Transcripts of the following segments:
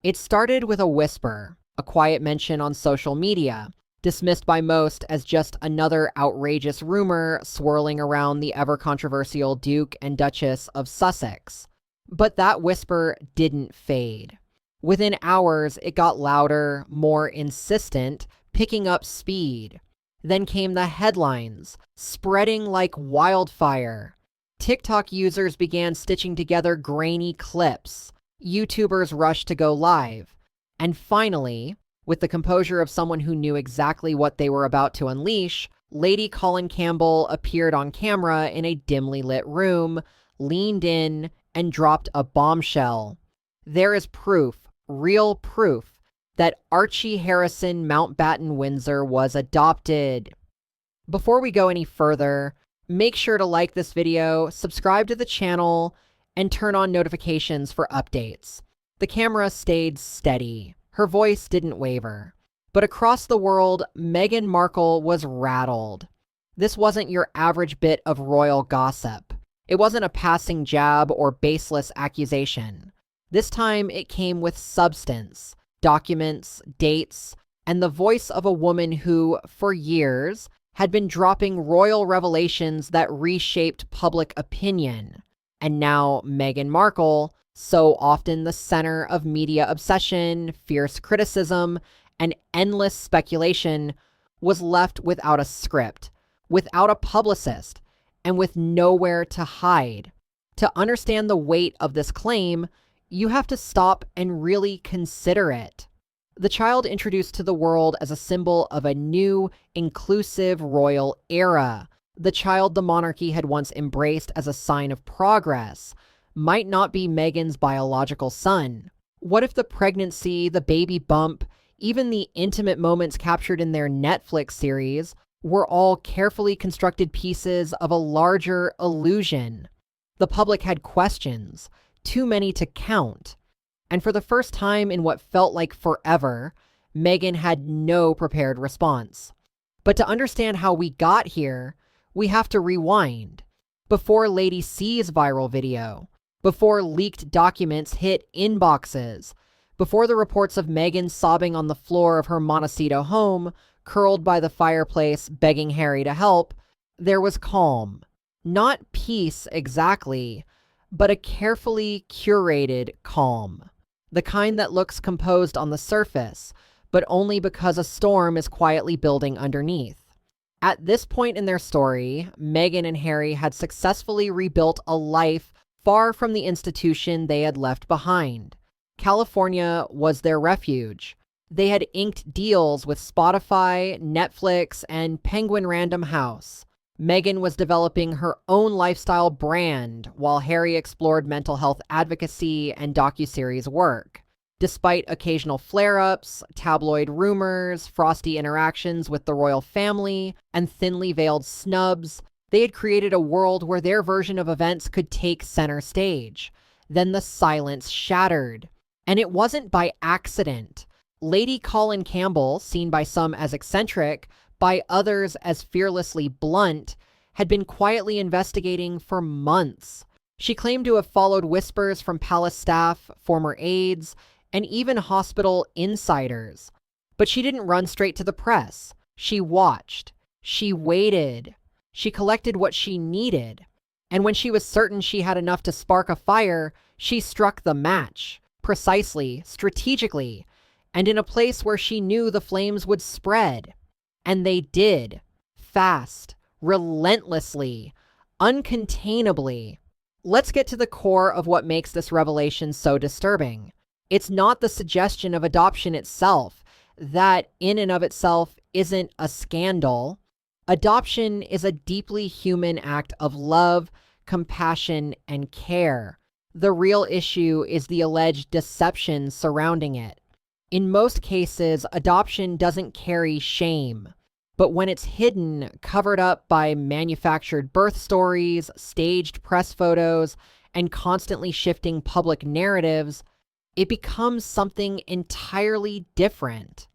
It started with a whisper, a quiet mention on social media, dismissed by most as just another outrageous rumor swirling around the ever-controversial Duke and Duchess of Sussex. But that whisper didn't fade. Within hours, it got louder, more insistent, picking up speed. Then came the headlines, spreading like wildfire. TikTok users began stitching together grainy clips. YouTubers rushed to go live. And finally, with the composure of someone who knew exactly what they were about to unleash, Lady Colin Campbell appeared on camera in a dimly lit room, leaned in, and dropped a bombshell. There is proof, real proof, that Archie Harrison Mountbatten Windsor was adopted. Before we go any further, make sure to like this video, subscribe to the channel, and turn on notifications for updates. The camera stayed steady. Her voice didn't waver. But across the world, Meghan Markle was rattled. This wasn't your average bit of royal gossip. It wasn't a passing jab or baseless accusation. This time it came with substance, documents, dates, and the voice of a woman who, for years, had been dropping royal revelations that reshaped public opinion. And now Meghan Markle, so often the center of media obsession, fierce criticism, and endless speculation, was left without a script, without a publicist, and with nowhere to hide. To understand the weight of this claim, you have to stop and really consider it. The child introduced to the world as a symbol of a new, inclusive royal era. The child the monarchy had once embraced as a sign of progress might not be Meghan's biological son. What if the pregnancy, the baby bump, even the intimate moments captured in their Netflix series were all carefully constructed pieces of a larger illusion? The public had questions, too many to count. And for the first time in what felt like forever, Meghan had no prepared response. But to understand how we got here, we have to rewind. Before Lady C's viral video, before leaked documents hit inboxes, before the reports of Meghan sobbing on the floor of her Montecito home, curled by the fireplace begging Harry to help, there was calm. Not peace exactly, but a carefully curated calm. The kind that looks composed on the surface, but only because a storm is quietly building underneath. At this point in their story, Meghan and Harry had successfully rebuilt a life far from the institution they had left behind. California was their refuge. They had inked deals with Spotify, Netflix, and Penguin Random House. Meghan was developing her own lifestyle brand, while Harry explored mental health advocacy and docuseries work. Despite occasional flare-ups, tabloid rumors, frosty interactions with the royal family, and thinly veiled snubs, they had created a world where their version of events could take center stage. Then the silence shattered. And it wasn't by accident. Lady Colin Campbell, seen by some as eccentric, by others as fearlessly blunt, had been quietly investigating for months. She claimed to have followed whispers from palace staff, former aides, and even hospital insiders. But she didn't run straight to the press. She watched. She waited. She collected what she needed. And when she was certain she had enough to spark a fire, she struck the match. Precisely, strategically, and in a place where she knew the flames would spread. And they did. Fast, relentlessly, uncontainably. Let's get to the core of what makes this revelation so disturbing. It's not the suggestion of adoption itself. That, in and of itself, isn't a scandal. Adoption is a deeply human act of love, compassion, and care. The real issue is the alleged deception surrounding it. In most cases, adoption doesn't carry shame. But when it's hidden, covered up by manufactured birth stories, staged press photos, and constantly shifting public narratives, it becomes something entirely different.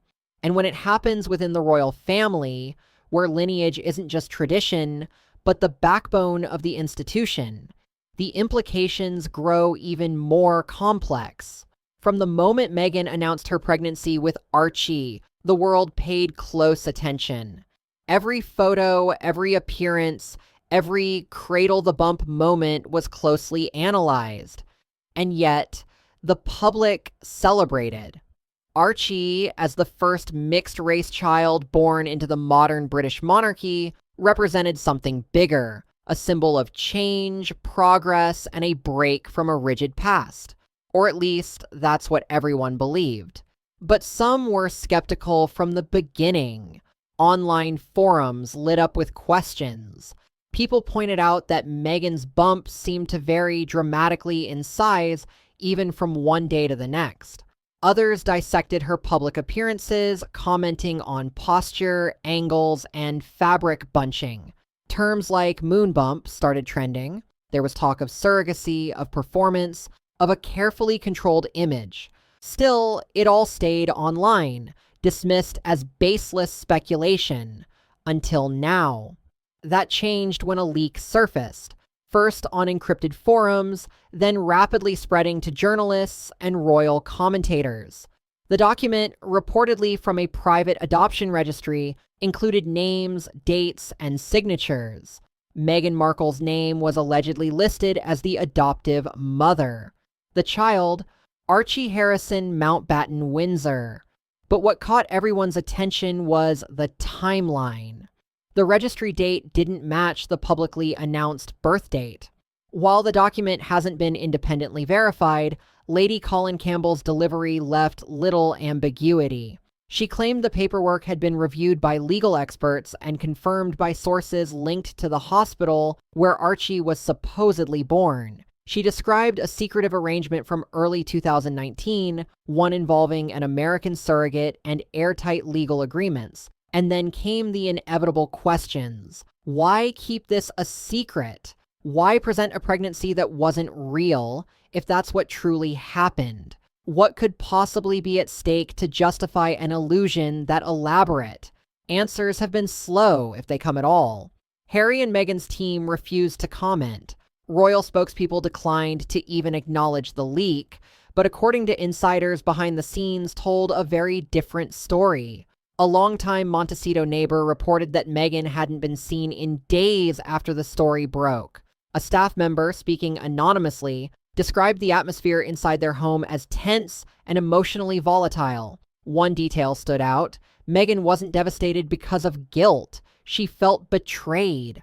And when it happens within the royal family, where lineage isn't just tradition, but the backbone of the institution, the implications grow even more complex. From the moment Meghan announced her pregnancy with Archie, the world paid close attention. Every photo, every appearance, every cradle the bump moment was closely analyzed. And yet, the public celebrated. Archie, as the first mixed-race child born into the modern British monarchy, represented something bigger, a symbol of change, progress, and a break from a rigid past. Or at least, that's what everyone believed. But some were skeptical from the beginning. Online forums lit up with questions. People pointed out that Meghan's bump seemed to vary dramatically in size, even from one day to the next. Others dissected her public appearances, commenting on posture, angles, and fabric bunching. Terms like moon bump started trending. There was talk of surrogacy, of performance, of a carefully controlled image. Still, it all stayed online, dismissed as baseless speculation, until now. That changed when a leak surfaced, first on encrypted forums, then rapidly spreading to journalists and royal commentators. The document, reportedly from a private adoption registry, included names, dates, and signatures. Meghan Markle's name was allegedly listed as the adoptive mother. The child, Archie Harrison Mountbatten Windsor. But what caught everyone's attention was the timeline. The registry date didn't match the publicly announced birth date. While the document hasn't been independently verified, Lady Colin Campbell's delivery left little ambiguity. She claimed the paperwork had been reviewed by legal experts and confirmed by sources linked to the hospital where Archie was supposedly born. She described a secretive arrangement from early 2019, one involving an American surrogate and airtight legal agreements. And then came the inevitable questions. Why keep this a secret? Why present a pregnancy that wasn't real if that's what truly happened? What could possibly be at stake to justify an illusion that elaborate? Answers have been slow, if they come at all. Harry and Meghan's team refused to comment. Royal spokespeople declined to even acknowledge the leak, but according to insiders behind the scenes told a very different story. A longtime Montecito neighbor reported that Meghan hadn't been seen in days after the story broke. A staff member, speaking anonymously, described the atmosphere inside their home as tense and emotionally volatile. One detail stood out. Meghan wasn't devastated because of guilt. She felt betrayed.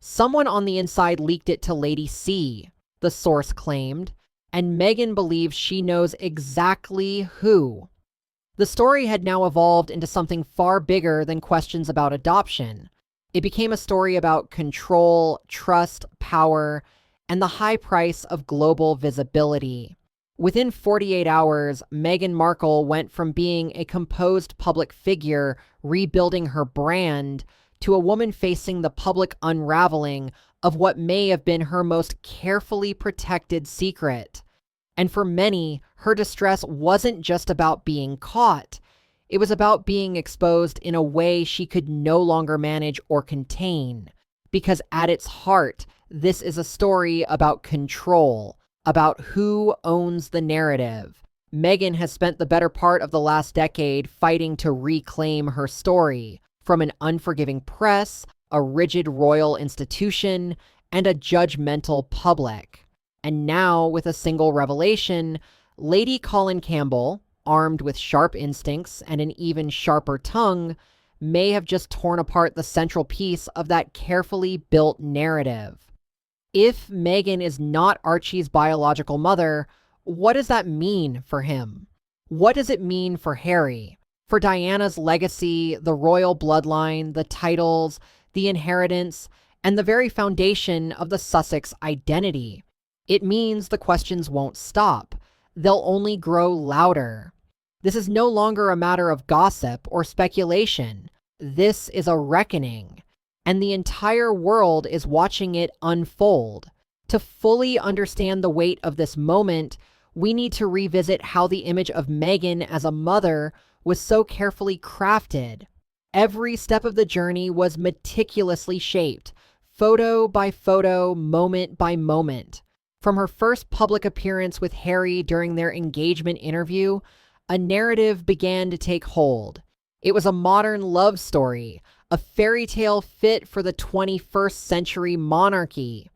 Someone on the inside leaked it to Lady C, the source claimed, and Meghan believes she knows exactly who. The story had now evolved into something far bigger than questions about adoption. It became a story about control, trust, power, and the high price of global visibility. Within 48 hours, Meghan Markle went from being a composed public figure rebuilding her brand to a woman facing the public unraveling of what may have been her most carefully protected secret. And for many, her distress wasn't just about being caught. It was about being exposed in a way she could no longer manage or contain. Because at its heart, this is a story about control, about who owns the narrative. Meghan has spent the better part of the last decade fighting to reclaim her story from an unforgiving press, a rigid royal institution, and a judgmental public. And now, with a single revelation, Lady Colin Campbell, armed with sharp instincts and an even sharper tongue, may have just torn apart the central piece of that carefully built narrative. If Meghan is not Archie's biological mother, what does that mean for him? What does it mean for Harry? For Diana's legacy, the royal bloodline, the titles, the inheritance, and the very foundation of the Sussex identity? It means the questions won't stop. They'll only grow louder. This is no longer a matter of gossip or speculation. This is a reckoning. And the entire world is watching it unfold. To fully understand the weight of this moment, we need to revisit how the image of Meghan as a mother was so carefully crafted. Every step of the journey was meticulously shaped, photo by photo, moment by moment. From her first public appearance with Harry during their engagement interview, a narrative began to take hold. It was a modern love story, a fairy tale fit for the 21st century monarchy.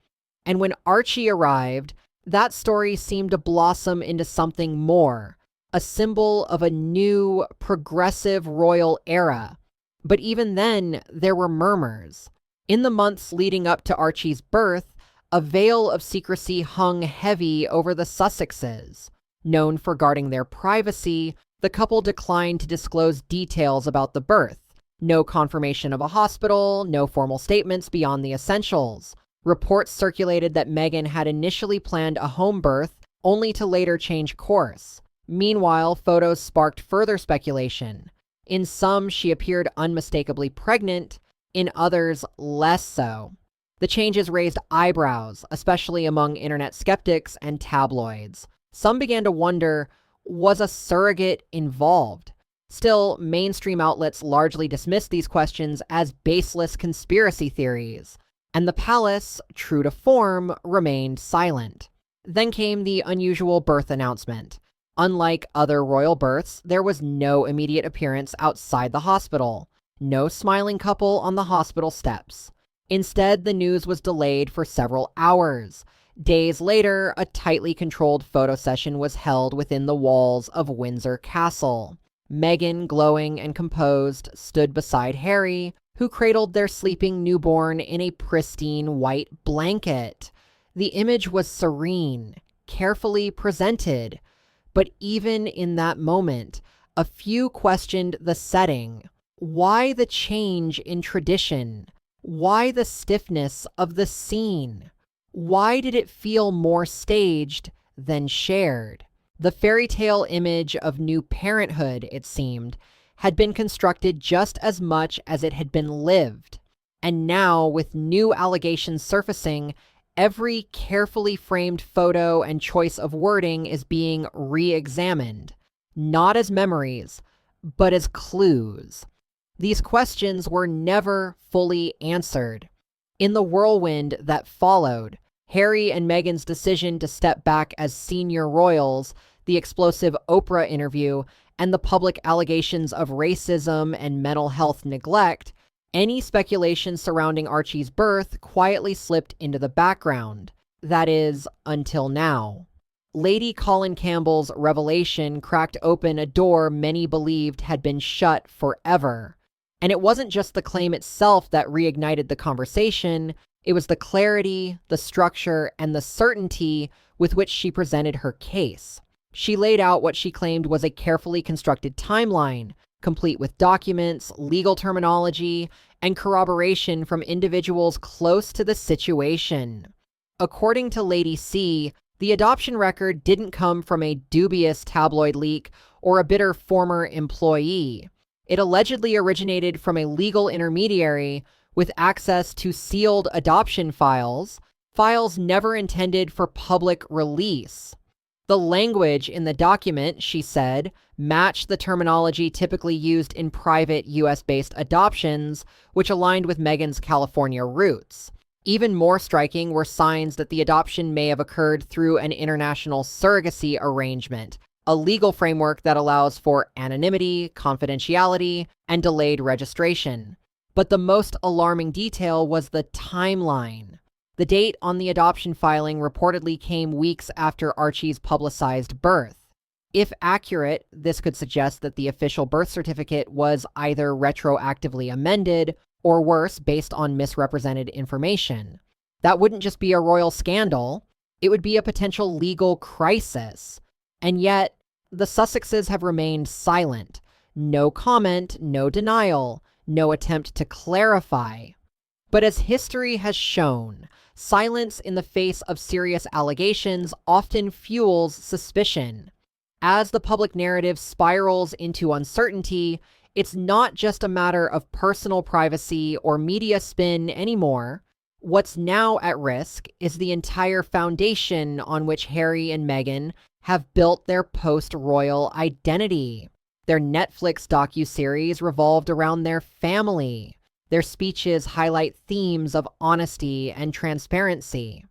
And when Archie arrived, that story seemed to blossom into something more, a symbol of a new, progressive royal era. But even then, there were murmurs. In the months leading up to Archie's birth, a veil of secrecy hung heavy over the Sussexes. Known for guarding their privacy, the couple declined to disclose details about the birth. No confirmation of a hospital, no formal statements beyond the essentials. Reports circulated that Meghan had initially planned a home birth, only to later change course. Meanwhile, photos sparked further speculation. In some, she appeared unmistakably pregnant, in others, less so. The changes raised eyebrows, especially among internet skeptics and tabloids. Some began to wonder, was a surrogate involved? Still, mainstream outlets largely dismissed these questions as baseless conspiracy theories, and the palace, true to form, remained silent. Then came the unusual birth announcement. Unlike other royal births, there was no immediate appearance outside the hospital. No smiling couple on the hospital steps. Instead, the news was delayed for several hours. Days later, a tightly controlled photo session was held within the walls of Windsor Castle. Meghan, glowing and composed, stood beside Harry, who cradled their sleeping newborn in a pristine white blanket. The image was serene, carefully presented. But even in that moment, a few questioned the setting. Why the change in tradition? Why the stiffness of the scene? Why did it feel more staged than shared? The fairy tale image of new parenthood, it seemed, had been constructed just as much as it had been lived. And now, with new allegations surfacing, every carefully framed photo and choice of wording is being re-examined, not as memories, but as clues. These questions were never fully answered. In the whirlwind that followed, Harry and Meghan's decision to step back as senior royals, the explosive Oprah interview, and the public allegations of racism and mental health neglect, any speculation surrounding Archie's birth quietly slipped into the background. That is, until now. Lady Colin Campbell's revelation cracked open a door many believed had been shut forever. And it wasn't just the claim itself that reignited the conversation, it was the clarity, the structure, and the certainty with which she presented her case. She laid out what she claimed was a carefully constructed timeline, complete with documents, legal terminology, and corroboration from individuals close to the situation. According to Lady C, the adoption record didn't come from a dubious tabloid leak or a bitter former employee. It allegedly originated from a legal intermediary with access to sealed adoption files, files never intended for public release. The language in the document, she said, matched the terminology typically used in private US-based adoptions, which aligned with Meghan's California roots. Even more striking were signs that the adoption may have occurred through an international surrogacy arrangement, a legal framework that allows for anonymity, confidentiality, and delayed registration. But the most alarming detail was the timeline. The date on the adoption filing reportedly came weeks after Archie's publicized birth. If accurate, this could suggest that the official birth certificate was either retroactively amended or worse, based on misrepresented information. That wouldn't just be a royal scandal, it would be a potential legal crisis. And yet, the Sussexes have remained silent. No comment, no denial, no attempt to clarify. But as history has shown, silence in the face of serious allegations often fuels suspicion. As the public narrative spirals into uncertainty, it's not just a matter of personal privacy or media spin anymore. What's now at risk is the entire foundation on which Harry and Meghan have built their post-royal identity. Their Netflix docuseries revolved around their family. Their speeches highlight themes of honesty and transparency.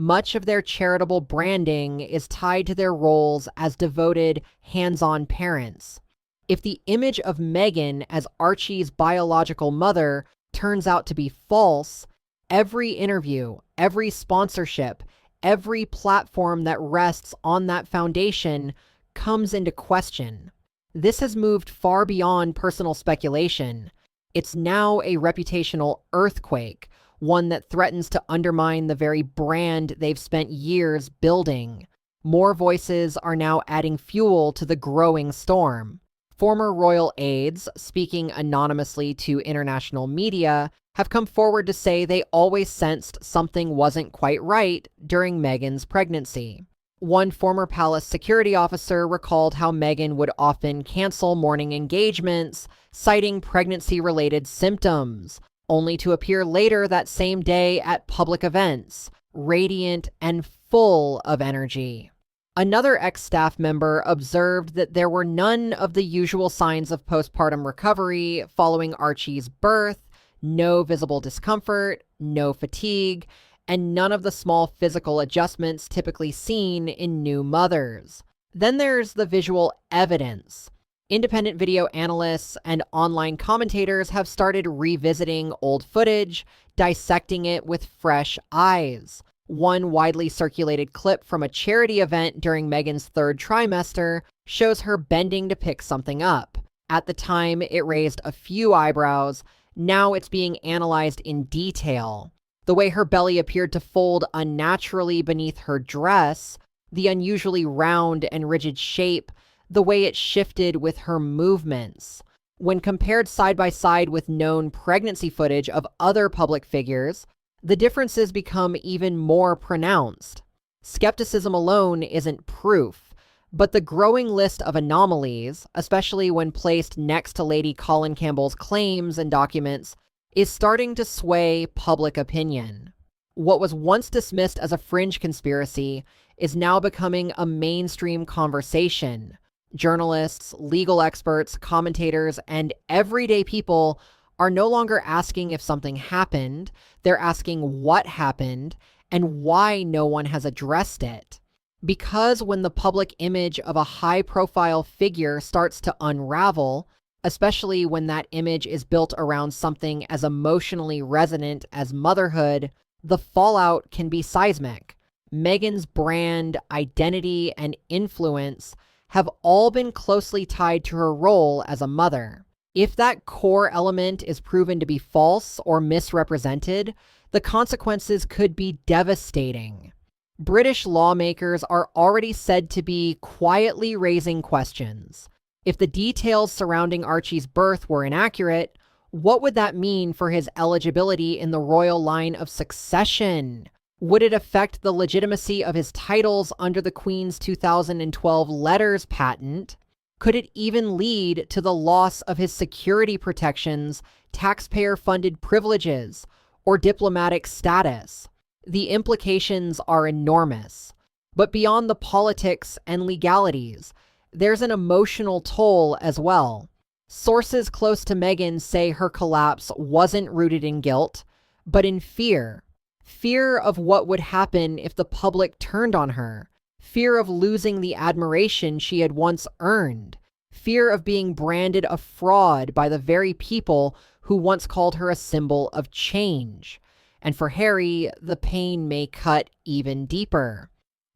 Much of their charitable branding is tied to their roles as devoted, hands-on parents. If the image of Meghan as Archie's biological mother turns out to be false, every interview, every sponsorship, every platform that rests on that foundation comes into question. This has moved far beyond personal speculation. It's now a reputational earthquake, one that threatens to undermine the very brand they've spent years building. More voices are now adding fuel to the growing storm. Former royal aides, speaking anonymously to international media, have come forward to say they always sensed something wasn't quite right during Meghan's pregnancy. One former palace security officer recalled how Meghan would often cancel morning engagements, citing pregnancy-related symptoms, only to appear later that same day at public events, radiant and full of energy. Another ex-staff member observed that there were none of the usual signs of postpartum recovery following Archie's birth, no visible discomfort, no fatigue, and none of the small physical adjustments typically seen in new mothers. Then there's the visual evidence. Independent video analysts and online commentators have started revisiting old footage, dissecting it with fresh eyes. One widely circulated clip from a charity event during Meghan's third trimester shows her bending to pick something up. At the time, it raised a few eyebrows. Now it's being analyzed in detail. The way her belly appeared to fold unnaturally beneath her dress, the unusually round and rigid shape, the way it shifted with her movements. When compared side by side with known pregnancy footage of other public figures, the differences become even more pronounced. Skepticism alone isn't proof, but the growing list of anomalies, especially when placed next to Lady Colin Campbell's claims and documents, is starting to sway public opinion. What was once dismissed as a fringe conspiracy is now becoming a mainstream conversation. Journalists, legal experts, commentators, and everyday people are no longer asking if something happened, they're asking what happened and why no one has addressed it. Because when the public image of a high-profile figure starts to unravel, especially when that image is built around something as emotionally resonant as motherhood, the fallout can be seismic. Meghan's brand, identity, and influence have all been closely tied to her role as a mother. If that core element is proven to be false or misrepresented, the consequences could be devastating. British lawmakers are already said to be quietly raising questions. If the details surrounding Archie's birth were inaccurate, what would that mean for his eligibility in the royal line of succession? Would it affect the legitimacy of his titles under the Queen's 2012 letters patent? Could it even lead to the loss of his security protections, taxpayer-funded privileges, or diplomatic status? The implications are enormous. But beyond the politics and legalities, there's an emotional toll as well. Sources close to Meghan say her collapse wasn't rooted in guilt, but in fear. Fear of what would happen if the public turned on her. Fear of losing the admiration she had once earned. Fear of being branded a fraud by the very people who once called her a symbol of change. And for Harry, the pain may cut even deeper.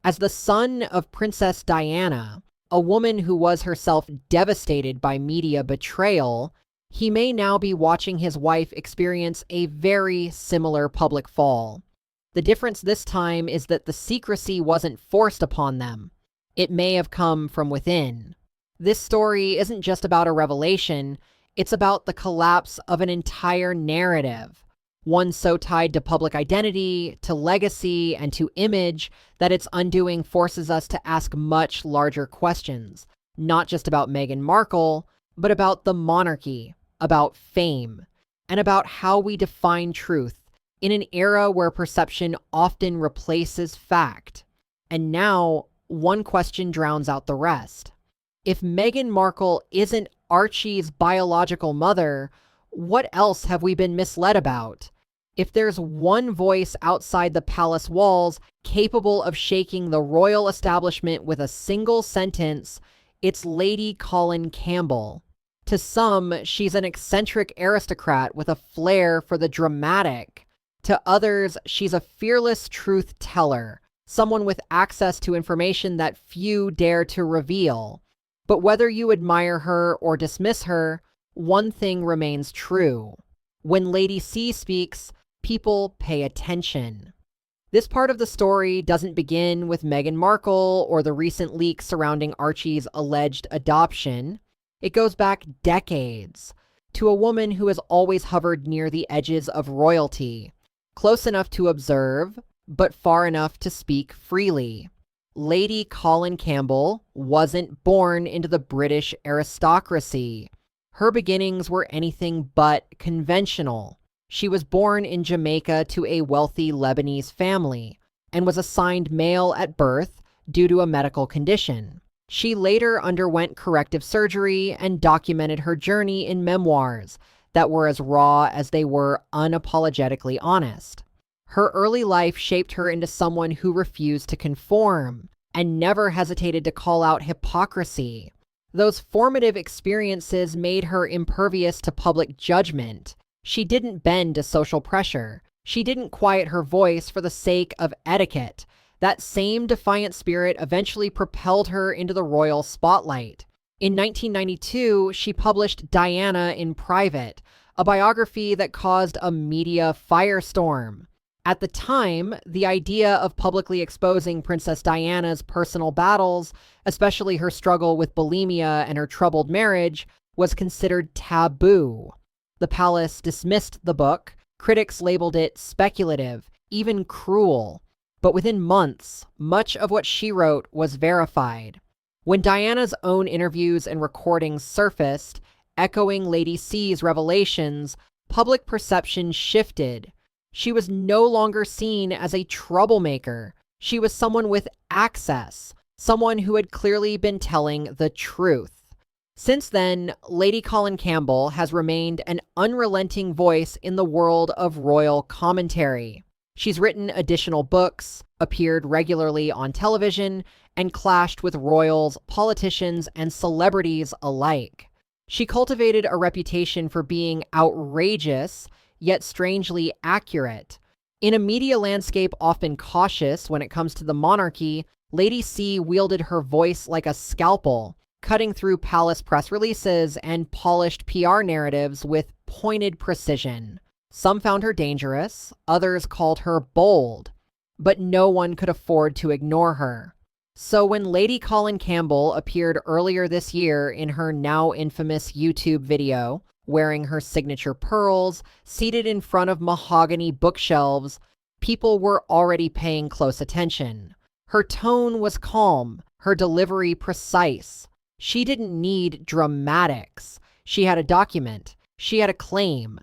As the son of Princess Diana, a woman who was herself devastated by media betrayal, he may now be watching his wife experience a very similar public fall. The difference this time is that the secrecy wasn't forced upon them. It may have come from within. This story isn't just about a revelation, it's about the collapse of an entire narrative. One so tied to public identity, to legacy, and to image that its undoing forces us to ask much larger questions, not just about Meghan Markle, but about the monarchy, about fame, and about how we define truth in an era where perception often replaces fact. And now, one question drowns out the rest. If Meghan Markle isn't Archie's biological mother, what else have we been misled about? If there's one voice outside the palace walls capable of shaking the royal establishment with a single sentence, it's Lady Colin Campbell. To some, she's an eccentric aristocrat with a flair for the dramatic. To others, she's a fearless truth teller, someone with access to information that few dare to reveal. But whether you admire her or dismiss her, one thing remains true. When Lady C speaks, people pay attention. This part of the story doesn't begin with Meghan Markle or the recent leaks surrounding Archie's alleged adoption. It goes back decades to a woman who has always hovered near the edges of royalty, close enough to observe, but far enough to speak freely. Lady Colin Campbell wasn't born into the British aristocracy. Her beginnings were anything but conventional. She was born in Jamaica to a wealthy Lebanese family and was assigned male at birth due to a medical condition. She later underwent corrective surgery and documented her journey in memoirs that were as raw as they were unapologetically honest. Her early life shaped her into someone who refused to conform and never hesitated to call out hypocrisy. Those formative experiences made her impervious to public judgment. She didn't bend to social pressure. She didn't quiet her voice for the sake of etiquette. That same defiant spirit eventually propelled her into the royal spotlight. In 1992, she published Diana in Private, a biography that caused a media firestorm. At the time, the idea of publicly exposing Princess Diana's personal battles, especially her struggle with bulimia and her troubled marriage, was considered taboo. The palace dismissed the book. Critics labeled it speculative, even cruel. But within months, much of what she wrote was verified. When Diana's own interviews and recordings surfaced, echoing Lady C's revelations, public perception shifted. She was no longer seen as a troublemaker. She was someone with access, someone who had clearly been telling the truth. Since then, Lady Colin Campbell has remained an unrelenting voice in the world of royal commentary. She's written additional books, appeared regularly on television, and clashed with royals, politicians, and celebrities alike. She cultivated a reputation for being outrageous, yet strangely accurate. In a media landscape often cautious when it comes to the monarchy, Lady C wielded her voice like a scalpel, cutting through palace press releases and polished PR narratives with pointed precision. Some found her dangerous, others called her bold, but no one could afford to ignore her. So when Lady Colin Campbell appeared earlier this year in her now infamous YouTube video, wearing her signature pearls, seated in front of mahogany bookshelves, people were already paying close attention. Her tone was calm, her delivery precise. She didn't need dramatics. She had a document. She had a claim.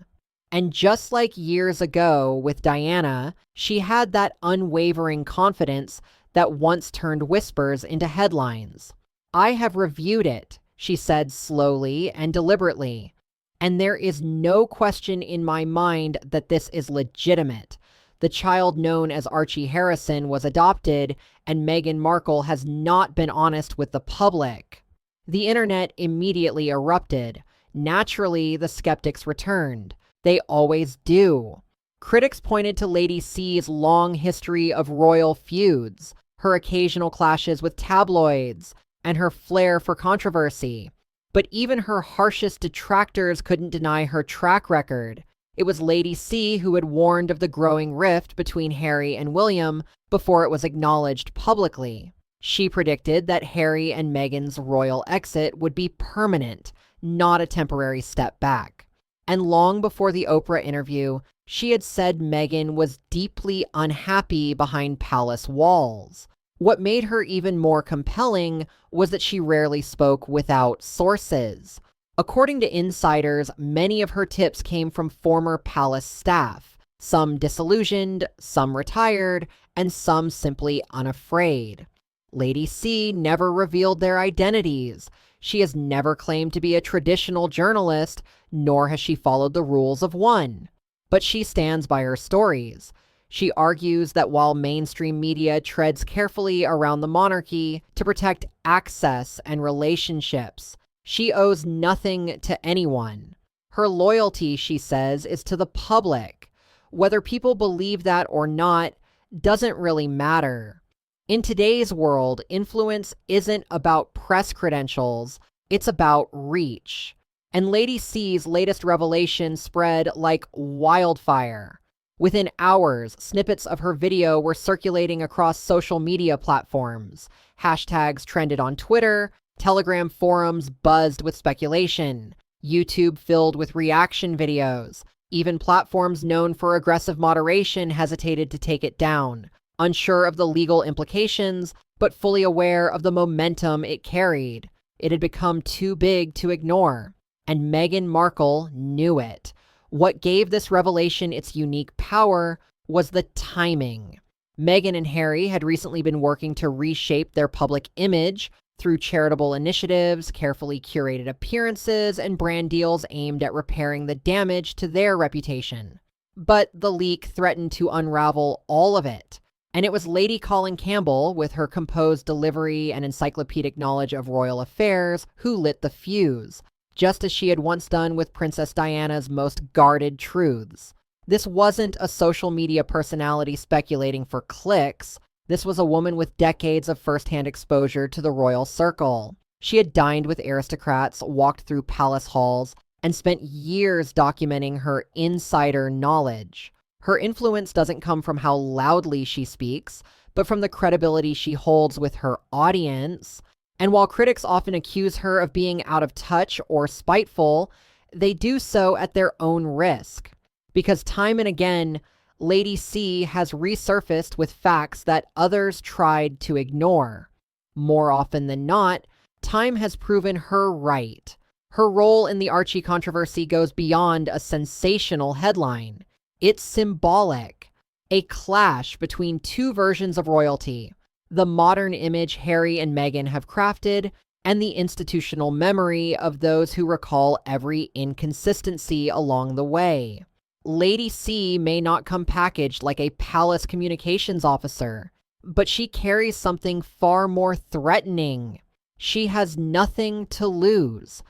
And just like years ago with Diana, she had that unwavering confidence that once turned whispers into headlines. "I have reviewed it," she said slowly and deliberately. "And there is no question in my mind that this is legitimate. The child known as Archie Harrison was adopted, and Meghan Markle has not been honest with the public." The internet immediately erupted. Naturally, the skeptics returned. They always do. Critics pointed to Lady C's long history of royal feuds, her occasional clashes with tabloids, and her flair for controversy. But even her harshest detractors couldn't deny her track record. It was Lady C who had warned of the growing rift between Harry and William before it was acknowledged publicly. She predicted that Harry and Meghan's royal exit would be permanent, not a temporary step back. And long before the Oprah interview, she had said Meghan was deeply unhappy behind palace walls. What made her even more compelling was that she rarely spoke without sources. According to insiders, many of her tips came from former palace staff, some disillusioned, some retired, and some simply unafraid. Lady C never revealed their identities. She has never claimed to be a traditional journalist, nor has she followed the rules of one. But she stands by her stories. She argues that while mainstream media treads carefully around the monarchy to protect access and relationships, she owes nothing to anyone. Her loyalty, she says, is to the public. Whether people believe that or not doesn't really matter. In today's world, influence isn't about press credentials, it's about reach. And Lady C's latest revelation spread like wildfire. Within hours, snippets of her video were circulating across social media platforms. Hashtags trended on Twitter, Telegram forums buzzed with speculation, YouTube filled with reaction videos. Even platforms known for aggressive moderation hesitated to take it down, unsure of the legal implications, but fully aware of the momentum it carried. It had become too big to ignore, and Meghan Markle knew it. What gave this revelation its unique power was the timing. Meghan and Harry had recently been working to reshape their public image through charitable initiatives, carefully curated appearances, and brand deals aimed at repairing the damage to their reputation. But the leak threatened to unravel all of it. And it was Lady Colin Campbell, with her composed delivery and encyclopedic knowledge of royal affairs, who lit the fuse, just as she had once done with Princess Diana's most guarded truths. This wasn't a social media personality speculating for clicks. This was a woman with decades of firsthand exposure to the royal circle. She had dined with aristocrats, walked through palace halls, and spent years documenting her insider knowledge. Her influence doesn't come from how loudly she speaks, but from the credibility she holds with her audience. And while critics often accuse her of being out of touch or spiteful, they do so at their own risk. Because time and again, Lady C has resurfaced with facts that others tried to ignore. More often than not, time has proven her right. Her role in the Archie controversy goes beyond a sensational headline. It's symbolic. A clash between two versions of royalty. The modern image Harry and Meghan have crafted, and the institutional memory of those who recall every inconsistency along the way. Lady C may not come packaged like a palace communications officer, but she carries something far more threatening. She has nothing to lose.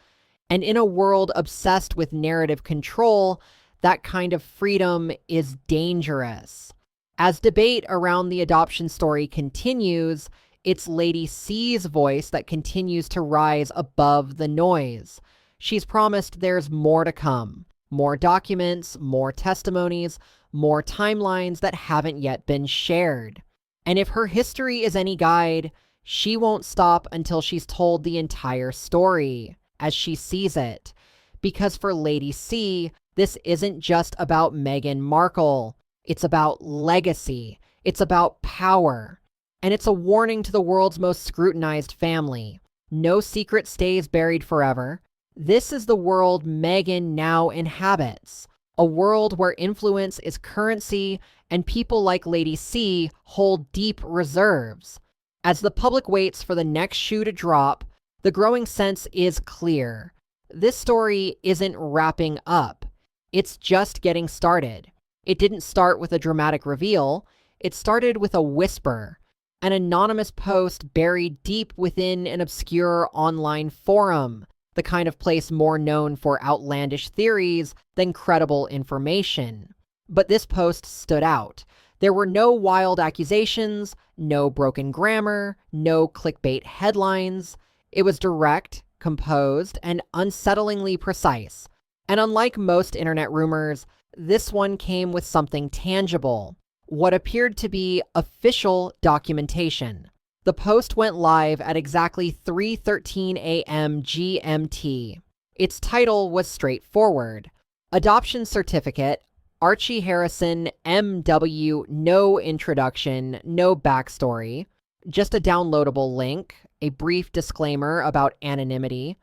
And in a world obsessed with narrative control, that kind of freedom is dangerous. As debate around the adoption story continues, it's Lady C's voice that continues to rise above the noise. She's promised there's more to come. More documents, more testimonies, more timelines that haven't yet been shared. And if her history is any guide, she won't stop until she's told the entire story, as she sees it. Because for Lady C, this isn't just about Meghan Markle. It's about legacy. It's about power. And it's a warning to the world's most scrutinized family. No secret stays buried forever. This is the world Meghan now inhabits. A world where influence is currency and people like Lady C hold deep reserves. As the public waits for the next shoe to drop, the growing sense is clear. This story isn't wrapping up. It's just getting started. It didn't start with a dramatic reveal. It started with a whisper, an anonymous post buried deep within an obscure online forum, the kind of place more known for outlandish theories than credible information. But this post stood out. There were no wild accusations, no broken grammar, no clickbait headlines. It was direct, composed, and unsettlingly precise. And unlike most internet rumors, this one came with something tangible, what appeared to be official documentation. The post went live at exactly 3:13 a.m. GMT. Its title was straightforward: Adoption Certificate, Archie Harrison, MW, no introduction, no backstory, just a downloadable link, a brief disclaimer about anonymity,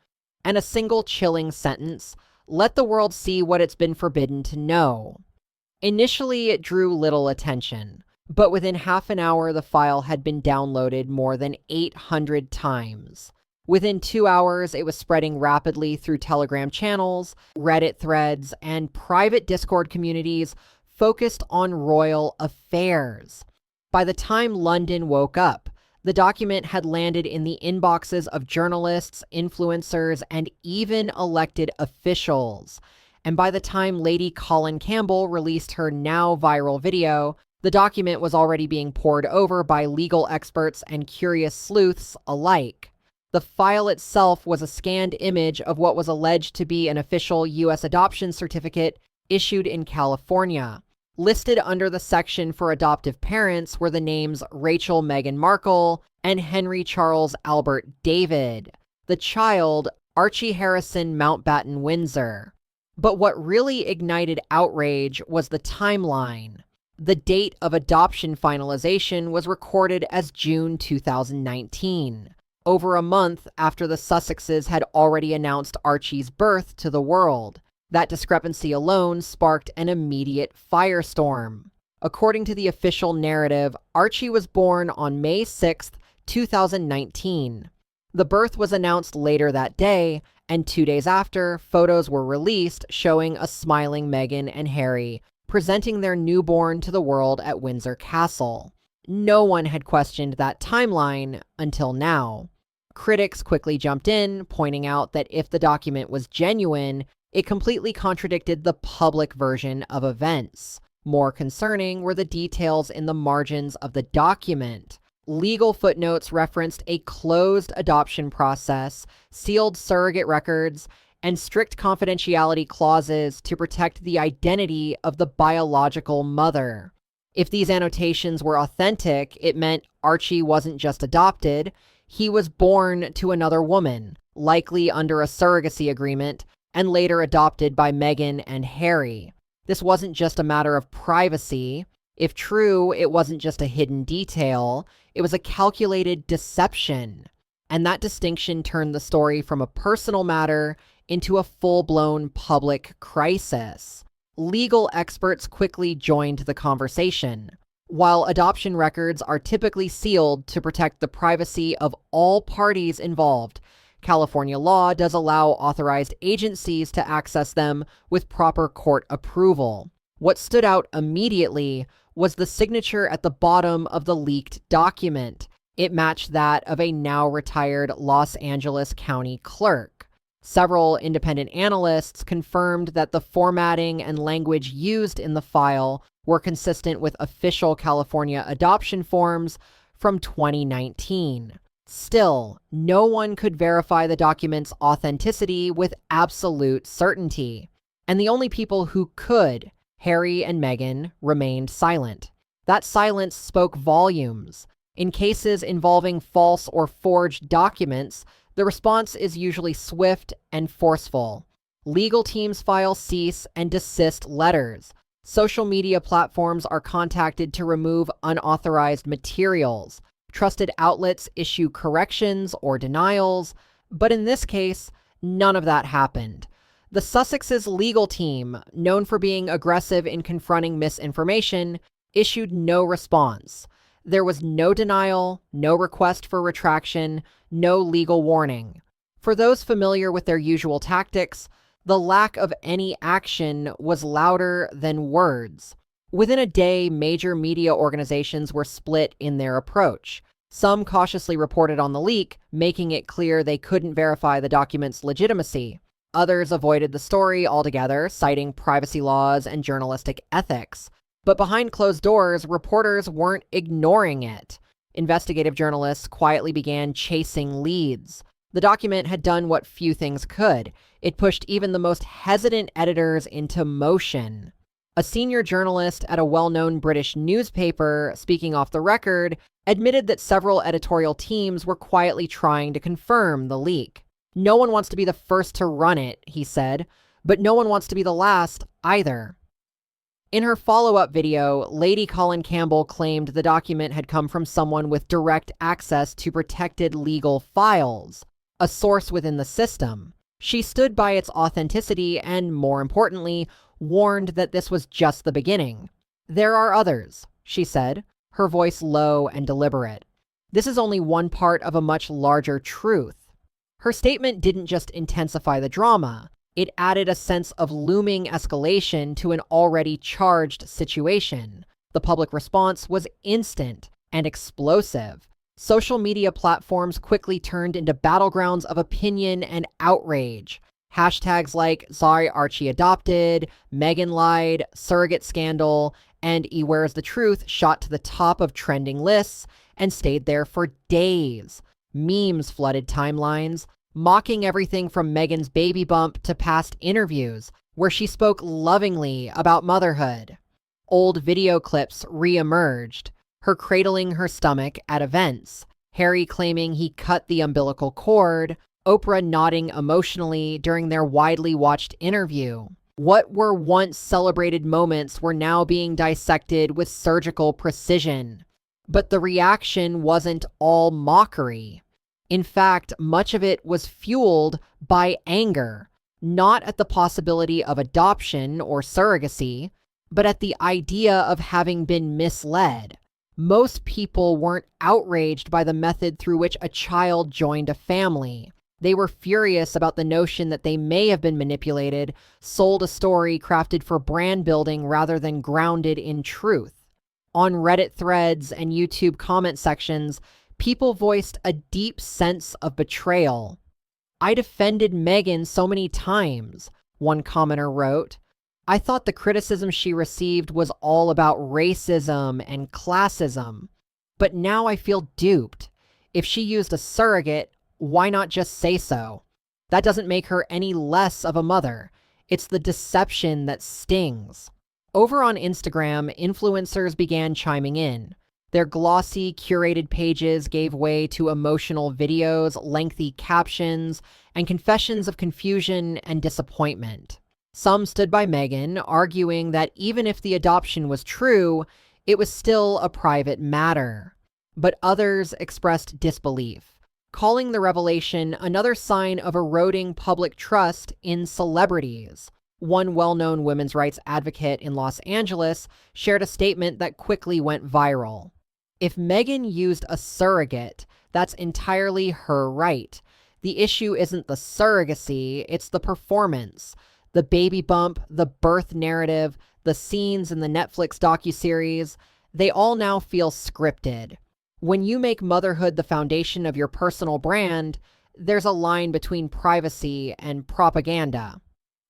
and a single chilling sentence: let the world see what it's been forbidden to know. Initially, it drew little attention, but within half an hour, the file had been downloaded more than 800 times. Within 2 hours, it was spreading rapidly through Telegram channels, Reddit threads, and private Discord communities focused on royal affairs. By the time London woke up, the document had landed in the inboxes of journalists, influencers, and even elected officials. And by the time Lady Colin Campbell released her now viral video, the document was already being pored over by legal experts and curious sleuths alike. The file itself was a scanned image of what was alleged to be an official U.S. adoption certificate issued in California. Listed under the section for adoptive parents were the names Rachel Meghan Markle and Henry Charles Albert David. The child, Archie Harrison Mountbatten Windsor. But what really ignited outrage was the timeline. The date of adoption finalization was recorded as June 2019, over a month after the Sussexes had already announced Archie's birth to the world. That discrepancy alone sparked an immediate firestorm. According to the official narrative, Archie was born on May 6, 2019. The birth was announced later that day, and 2 days after, photos were released showing a smiling Meghan and Harry presenting their newborn to the world at Windsor Castle. No one had questioned that timeline until now. Critics quickly jumped in, pointing out that if the document was genuine, it completely contradicted the public version of events. More concerning were the details in the margins of the document. Legal footnotes referenced a closed adoption process, sealed surrogate records, and strict confidentiality clauses to protect the identity of the biological mother. If these annotations were authentic, it meant Archie wasn't just adopted, he was born to another woman, likely under a surrogacy agreement, and later adopted by Meghan and Harry. This wasn't just a matter of privacy. If true, it wasn't just a hidden detail, it was a calculated deception. And that distinction turned the story from a personal matter into a full-blown public crisis. Legal experts quickly joined the conversation. While adoption records are typically sealed to protect the privacy of all parties involved, California law does allow authorized agencies to access them with proper court approval. What stood out immediately was the signature at the bottom of the leaked document. It matched that of a now retired Los Angeles County clerk. Several independent analysts confirmed that the formatting and language used in the file were consistent with official California adoption forms from 2019. Still, no one could verify the document's authenticity with absolute certainty. And the only people who could, Harry and Meghan, remained silent. That silence spoke volumes. In cases involving false or forged documents, the response is usually swift and forceful. Legal teams file cease and desist letters. Social media platforms are contacted to remove unauthorized materials. Trusted outlets issue corrections or denials. But in this case, none of that happened. The Sussexes' legal team, known for being aggressive in confronting misinformation, issued no response. There was no denial, no request for retraction, no legal warning. For those familiar with their usual tactics, the lack of any action was louder than words. Within a day, major media organizations were split in their approach. Some cautiously reported on the leak, making it clear they couldn't verify the document's legitimacy. Others avoided the story altogether, citing privacy laws and journalistic ethics. But behind closed doors, reporters weren't ignoring it. Investigative journalists quietly began chasing leads. The document had done what few things could. It pushed even the most hesitant editors into motion. A senior journalist at a well-known British newspaper, speaking off the record, admitted that several editorial teams were quietly trying to confirm the leak. "No one wants to be the first to run it," he said, "but no one wants to be the last either." In her follow-up video, Lady Colin Campbell claimed the document had come from someone with direct access to protected legal files, a source within the system. She stood by its authenticity and, more importantly, warned that this was just the beginning. "There are others," she said, her voice low and deliberate. "This is only one part of a much larger truth." Her statement didn't just intensify the drama, it added a sense of looming escalation to an already charged situation. The public response was instant and explosive. Social media platforms quickly turned into battlegrounds of opinion and outrage. Hashtags like Sorry Archie Adopted, Meghan Lied, Surrogate Scandal, and Where's the Truth shot to the top of trending lists and stayed there for days. Memes flooded timelines, mocking everything from Meghan's baby bump to past interviews, where she spoke lovingly about motherhood. Old video clips re-emerged, her cradling her stomach at events, Harry claiming he cut the umbilical cord, Oprah nodding emotionally during their widely watched interview. What were once celebrated moments were now being dissected with surgical precision. But the reaction wasn't all mockery. In fact, much of it was fueled by anger, not at the possibility of adoption or surrogacy, but at the idea of having been misled. Most people weren't outraged by the method through which a child joined a family. They were furious about the notion that they may have been manipulated, sold a story crafted for brand building rather than grounded in truth. On Reddit threads and YouTube comment sections, people voiced a deep sense of betrayal. "I defended Meghan so many times," one commenter wrote. "I thought the criticism she received was all about racism and classism. But now I feel duped. If she used a surrogate, why not just say so? That doesn't make her any less of a mother. It's the deception that stings." Over on Instagram, influencers began chiming in. Their glossy, curated pages gave way to emotional videos, lengthy captions, and confessions of confusion and disappointment. Some stood by Meghan, arguing that even if the adoption was true, it was still a private matter. But others expressed disbelief, calling the revelation another sign of eroding public trust in celebrities. One well-known women's rights advocate in Los Angeles shared a statement that quickly went viral. "If Meghan used a surrogate, that's entirely her right. The issue isn't the surrogacy, it's the performance. The baby bump, the birth narrative, the scenes in the Netflix docuseries, they all now feel scripted. When you make motherhood the foundation of your personal brand, there's a line between privacy and propaganda."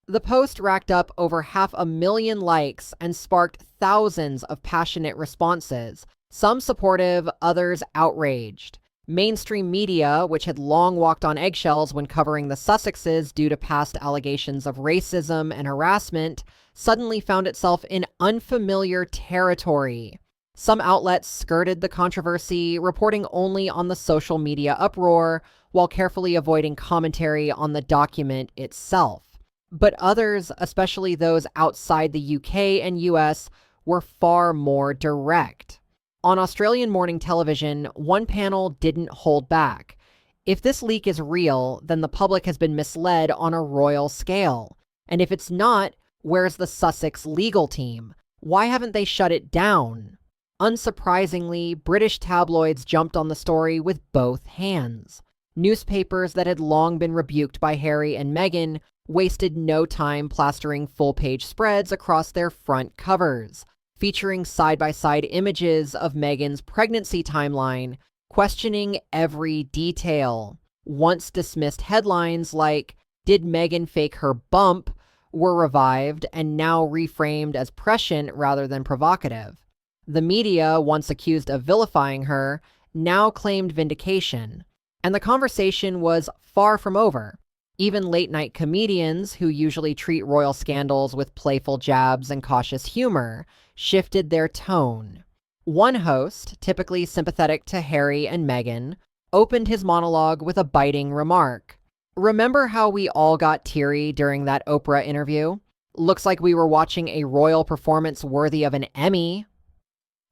The post racked up over 500,000 likes and sparked thousands of passionate responses, some supportive, others outraged. Mainstream media, which had long walked on eggshells when covering the Sussexes due to past allegations of racism and harassment, suddenly found itself in unfamiliar territory. Some outlets skirted the controversy, reporting only on the social media uproar, while carefully avoiding commentary on the document itself. But others, especially those outside the UK and US, were far more direct. On Australian morning television, one panel didn't hold back. "If this leak is real, then the public has been misled on a royal scale. And if it's not, where's the Sussex legal team? Why haven't they shut it down?" Unsurprisingly, British tabloids jumped on the story with both hands. Newspapers that had long been rebuked by Harry and Meghan wasted no time plastering full-page spreads across their front covers, featuring side-by-side images of Meghan's pregnancy timeline, questioning every detail. Once dismissed headlines like, "Did Meghan fake her bump?" were revived and now reframed as prescient rather than provocative. The media, once accused of vilifying her, now claimed vindication. And the conversation was far from over. Even late-night comedians, who usually treat royal scandals with playful jabs and cautious humor, shifted their tone. One host, typically sympathetic to Harry and Meghan, opened his monologue with a biting remark. "Remember how we all got teary during that Oprah interview? Looks like we were watching a royal performance worthy of an Emmy."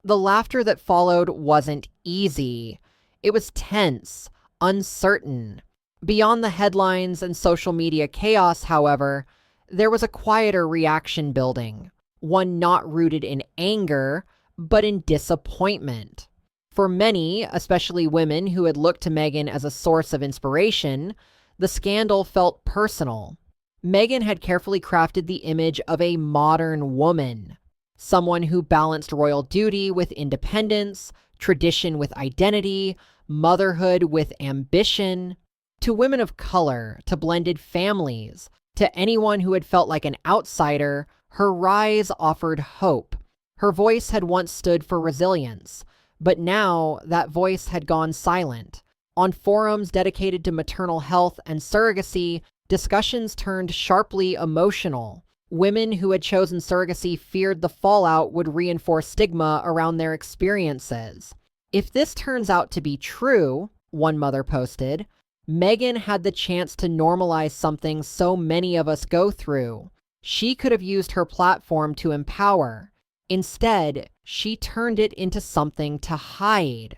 The laughter that followed wasn't easy. It was tense, uncertain. Beyond the headlines and social media chaos, however, there was a quieter reaction building, one not rooted in anger, but in disappointment. For many, especially women who had looked to Meghan as a source of inspiration, The scandal felt personal. Meghan had carefully crafted the image of a modern woman, someone who balanced royal duty with independence, tradition with identity, motherhood with ambition. To women of color, to blended families, to anyone who had felt like an outsider, her rise offered hope. Her voice had once stood for resilience, but now that voice had gone silent. On forums dedicated to maternal health and surrogacy, discussions turned sharply emotional. Women who had chosen surrogacy feared the fallout would reinforce stigma around their experiences. If this turns out to be true, one mother posted, Meghan had the chance to normalize something so many of us go through. She could have used her platform to empower. Instead, she turned it into something to hide.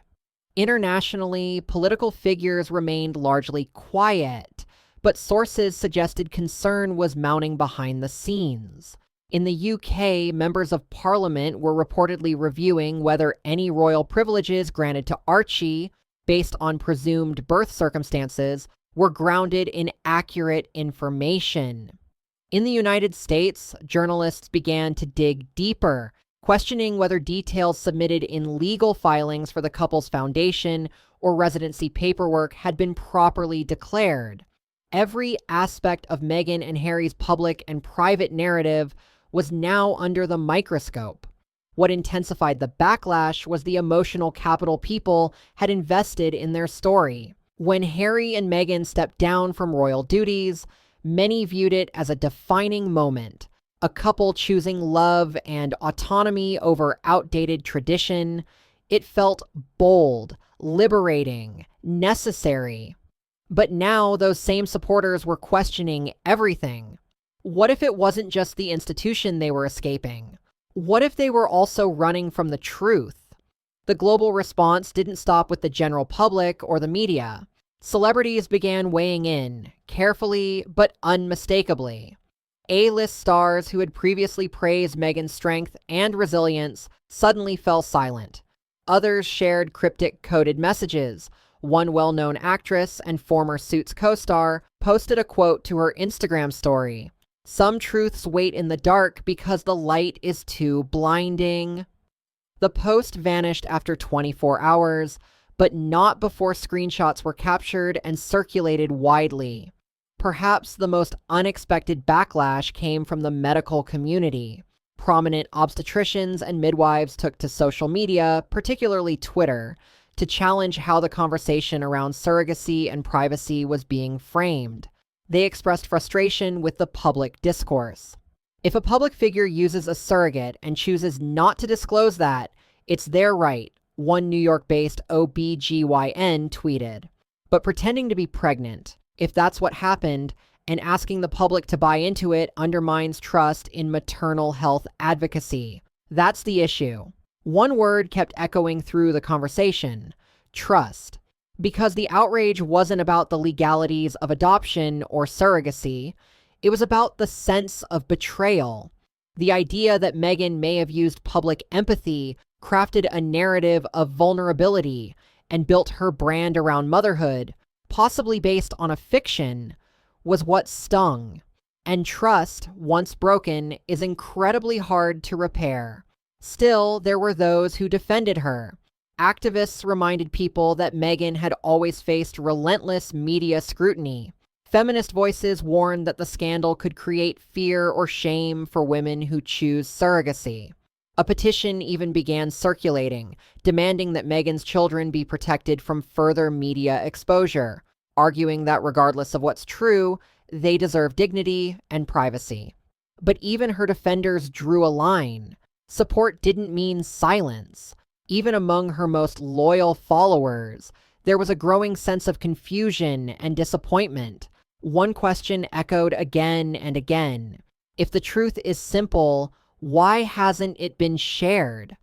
Internationally, political figures remained largely quiet, but sources suggested concern was mounting behind the scenes. In the UK, members of parliament were reportedly reviewing whether any royal privileges granted to Archie, based on presumed birth circumstances, were grounded in accurate information. In the United States, journalists began to dig deeper, questioning whether details submitted in legal filings for the couple's foundation or residency paperwork had been properly declared. Every aspect of Meghan and Harry's public and private narrative was now under the microscope. What intensified the backlash was the emotional capital people had invested in their story. When Harry and Meghan stepped down from royal duties, many viewed it as a defining moment, a couple choosing love and autonomy over outdated tradition. It felt bold, liberating, necessary. But now those same supporters were questioning everything. What if it wasn't just the institution they were escaping? What if they were also running from the truth? The global response didn't stop with the general public or the media. Celebrities began weighing in, carefully but unmistakably. A-list stars who had previously praised Meghan's strength and resilience suddenly fell silent. Others shared cryptic coded messages. One well-known actress and former Suits co-star posted a quote to her Instagram story. "Some truths wait in the dark because the light is too blinding." The post vanished after 24 hours, but not before screenshots were captured and circulated widely. Perhaps the most unexpected backlash came from the medical community. Prominent obstetricians and midwives took to social media, particularly Twitter, to challenge how the conversation around surrogacy and privacy was being framed. They expressed frustration with the public discourse. If a public figure uses a surrogate and chooses not to disclose that, it's their right, one New York-based OBGYN tweeted. But pretending to be pregnant, if that's what happened, and asking the public to buy into it undermines trust in maternal health advocacy. That's the issue. One word kept echoing through the conversation: trust. Because the outrage wasn't about the legalities of adoption or surrogacy, it was about the sense of betrayal. The idea that Meghan may have used public empathy, crafted a narrative of vulnerability, and built her brand around motherhood, possibly based on a fiction, was what stung. And trust, once broken, is incredibly hard to repair. Still, there were those who defended her. Activists reminded people that Meghan had always faced relentless media scrutiny. Feminist voices warned that the scandal could create fear or shame for women who choose surrogacy. A petition even began circulating, demanding that Meghan's children be protected from further media exposure, arguing that regardless of what's true, they deserve dignity and privacy. But even her defenders drew a line. Support didn't mean silence. Even among her most loyal followers, there was a growing sense of confusion and disappointment. One question echoed again and again: if the truth is simple, why hasn't it been shared?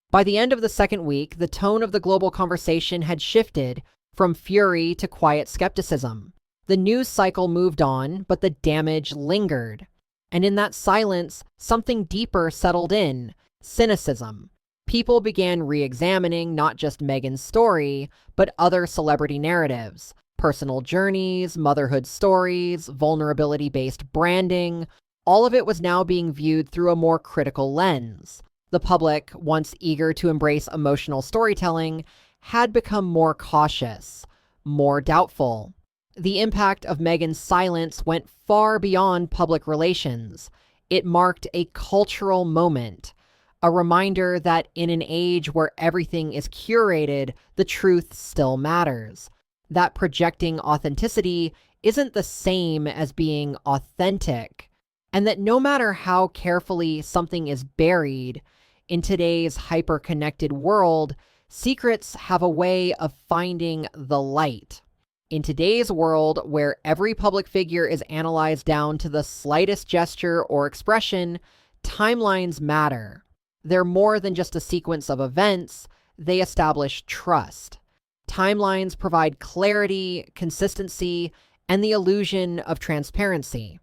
By the end of the second week, the tone of the global conversation had shifted from fury to quiet skepticism. The news cycle moved on, but the damage lingered. And in that silence, something deeper settled in: cynicism. People began re-examining not just Meghan's story, but other celebrity narratives. Personal journeys, motherhood stories, vulnerability-based branding, all of it was now being viewed through a more critical lens. The public, once eager to embrace emotional storytelling, had become more cautious, more doubtful. The impact of Meghan's silence went far beyond public relations. It marked a cultural moment, a reminder that in an age where everything is curated, the truth still matters. That projecting authenticity isn't the same as being authentic, and that no matter how carefully something is buried, in today's hyper-connected world, secrets have a way of finding the light. In today's world, where every public figure is analyzed down to the slightest gesture or expression, timelines matter. They're more than just a sequence of events, they establish trust. Timelines provide clarity, consistency, and the illusion of transparency.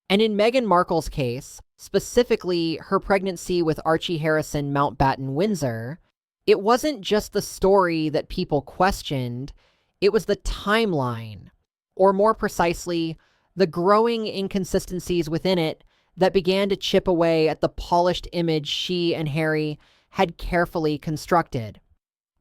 And in Meghan Markle's case, specifically her pregnancy with Archie Harrison Mountbatten Windsor, it wasn't just the story that people questioned, it was the timeline, or more precisely, the growing inconsistencies within it that began to chip away at the polished image she and Harry had carefully constructed.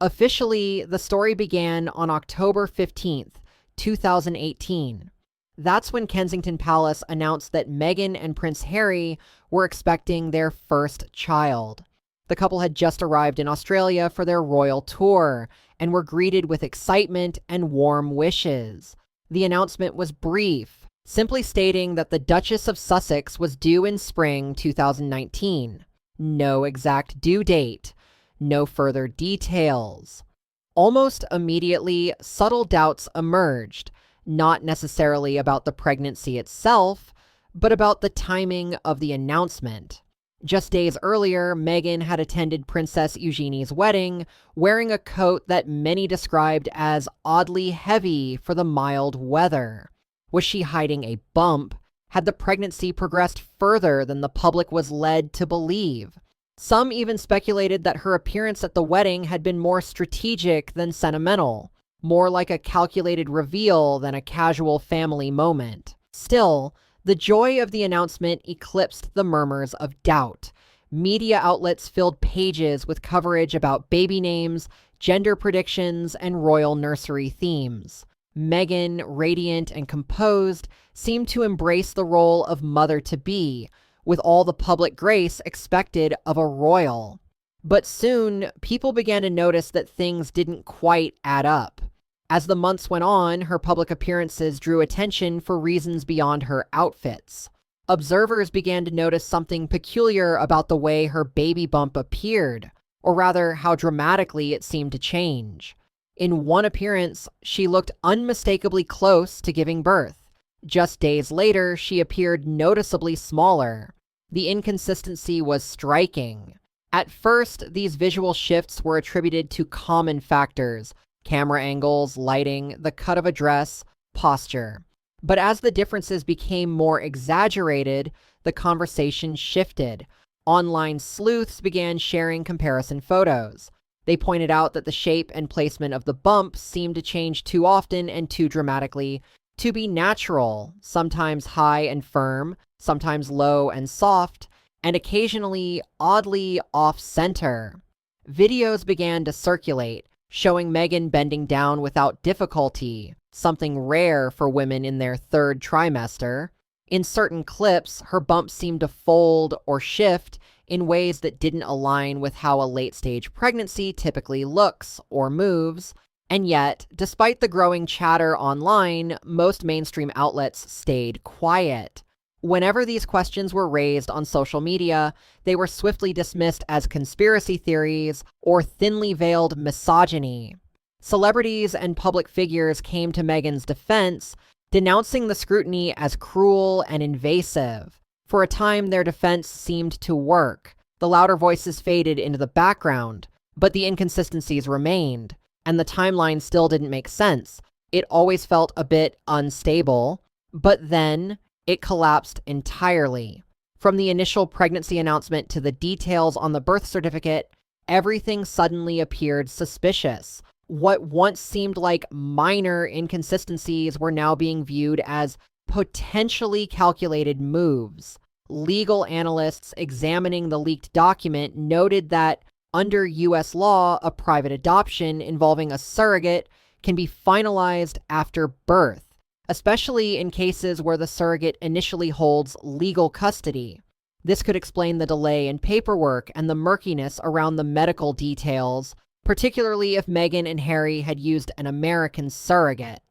Officially, the story began on October 15th, 2018. That's when Kensington Palace announced that Meghan and Prince Harry were expecting their first child. The couple had just arrived in Australia for their royal tour and were greeted with excitement and warm wishes. The announcement was brief, simply stating that the Duchess of Sussex was due in spring 2019. No exact due date, no further details. Almost immediately, subtle doubts emerged, not necessarily about the pregnancy itself, but about the timing of the announcement. Just days earlier, Meghan had attended Princess Eugenie's wedding, wearing a coat that many described as oddly heavy for the mild weather. Was she hiding a bump? Had the pregnancy progressed further than the public was led to believe? Some even speculated that her appearance at the wedding had been more strategic than sentimental, more like a calculated reveal than a casual family moment. Still, the joy of the announcement eclipsed the murmurs of doubt. Media outlets filled pages with coverage about baby names, gender predictions, and royal nursery themes. Meghan, radiant and composed, seemed to embrace the role of mother-to-be, with all the public grace expected of a royal. But soon, people began to notice that things didn't quite add up. As the months went on, her public appearances drew attention for reasons beyond her outfits. Observers began to notice something peculiar about the way her baby bump appeared, or rather, how dramatically it seemed to change. In one appearance, she looked unmistakably close to giving birth. Just days later, she appeared noticeably smaller. The inconsistency was striking. At first, these visual shifts were attributed to common factors: camera angles, lighting, the cut of a dress, posture. But as the differences became more exaggerated, the conversation shifted. Online sleuths began sharing comparison photos. They pointed out that the shape and placement of the bump seemed to change too often and too dramatically to be natural, sometimes high and firm, sometimes low and soft, and occasionally oddly off-center. Videos began to circulate, showing Meghan bending down without difficulty, something rare for women in their third trimester. In certain clips, her bump seemed to fold or shift in ways that didn't align with how a late-stage pregnancy typically looks or moves. And yet, despite the growing chatter online, most mainstream outlets stayed quiet. Whenever these questions were raised on social media, they were swiftly dismissed as conspiracy theories or thinly veiled misogyny. Celebrities and public figures came to Meghan's defense, denouncing the scrutiny as cruel and invasive. For a time, their defense seemed to work. The louder voices faded into the background, but the inconsistencies remained, and the timeline still didn't make sense. It always felt a bit unstable, but then it collapsed entirely. From the initial pregnancy announcement to the details on the birth certificate, everything suddenly appeared suspicious. What once seemed like minor inconsistencies were now being viewed as potentially calculated moves. Legal analysts examining the leaked document noted that under US law, a private adoption involving a surrogate can be finalized after birth, especially in cases where the surrogate initially holds legal custody. This could explain the delay in paperwork and the murkiness around the medical details, particularly if Meghan and Harry had used an American surrogate.